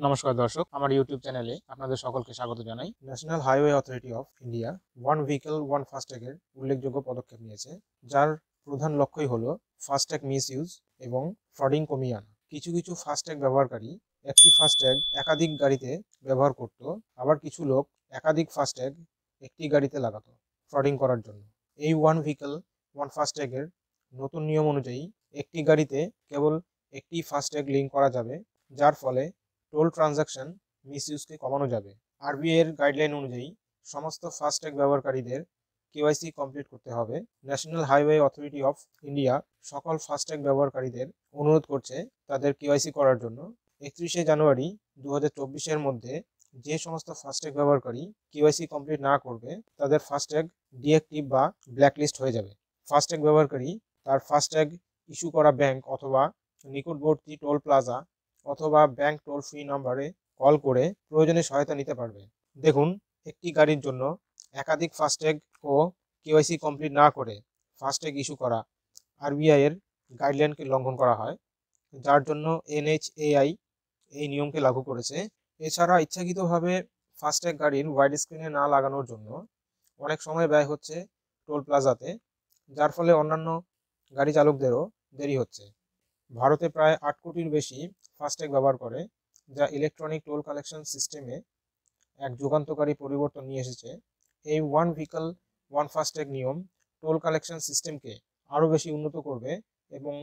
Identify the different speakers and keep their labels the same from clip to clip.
Speaker 1: নমস্কার দর্শক, আমার ইউটিউব চ্যানেলে আপনাদের সকলকে স্বাগত জানাই। National Highway Authority of India one vehicle one ফাস্ট্যাগের উল্লেখযোগ্য পদক্ষেপ নিয়েছে, যার প্রধান লক্ষ্যই হলো ফাস্ট্যাগ মিসইউজ এবং ফ্রডিং কমিয়ে আনা। কিছু কিছু ফাস্ট্যাগ ব্যবহারকারী একটি ফাস্ট্যাগ একাধিক গাড়িতে ব্যবহার করত, আবার কিছু লোক একাধিক ফাস্ট্যাগ একটি গাড়িতে লাগাতো ফ্রডিং করার জন্য। এই ওয়ান ভেহিকল ওয়ান ফাস্ট্যাগের নতুন নিয়ম অনুযায়ী একটি গাড়িতে কেবল একটি ফাস্ট্যাগ লিঙ্ক করা যাবে, যার ফলে টোল ট্রানজাকশন মিসইউজকে কমানো যাবে। আরবিআই এর গাইডলাইন অনুযায়ী সমস্ত ফাস্ট্যাগ ব্যবহারকারীদের কেওয়াইসি কমপ্লিট করতে হবে। National Highway Authority of India সকল ফাস্ট্যাগ ব্যবহারকারীদের অনুরোধ করছে তাদের কেওয়াইসি করার জন্য। 31শে জানুয়ারি 2024-এর মধ্যে যে সমস্ত ফাস্ট্যাগ ব্যবহারকারী কেওয়াইসি কমপ্লিট না করবে তাদের ফাস্ট্যাগ ডিঅ্যাক্টিভ বা ব্ল্যাকলিস্ট হয়ে যাবে। ফাস্ট্যাগ ব্যবহারকারী তার ফাস্ট্যাগ ইস্যু করা ব্যাংক অথবা নিকটবর্তী টোল প্লাজা অথবা ব্যাংক টোল ফ্রি নাম্বারে কল করে প্রয়োজনে সহায়তা নিতে পারবে। দেখুন, একটি গাড়ির জন্য একাধিক ফাস্ট্যাগ ও কেওয়াইসি কমপ্লিট না করে ফাস্ট্যাগ ইস্যু করা আরবিআই এর গাইডলাইনকে লঙ্ঘন করা হয়, যার জন্য NHAI এই নিয়মকে লাগু করেছে। এছাড়া ইচ্ছাকৃতভাবে ফাস্ট্যাগ গাড়ির ওয়াইড স্ক্রিনে না লাগানোর জন্য অনেক সময় ব্যয় হচ্ছে টোল প্লাজাতে, যার ফলে অন্যান্য গাড়ি চালকদেরও দেরি হচ্ছে। ভারতে প্রায় 8 কোটির বেশি ফাস্ট্যাগ ব্যবহার করে, যা ইলেকট্রনিক টোল কালেকশন সিস্টেমে এক যুগান্তকারী পরিবর্তন নিয়ে এসেছে। এই ওয়ান ভেহিকল ওয়ান ফাস্ট্যাগ নিয়ম টোল কালেকশন সিস্টেমকে আরও বেশি উন্নত করবে এবং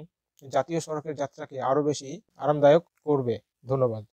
Speaker 1: জাতীয় সড়কের যাত্রাকে আরও বেশি আরামদায়ক করবে। ধন্যবাদ।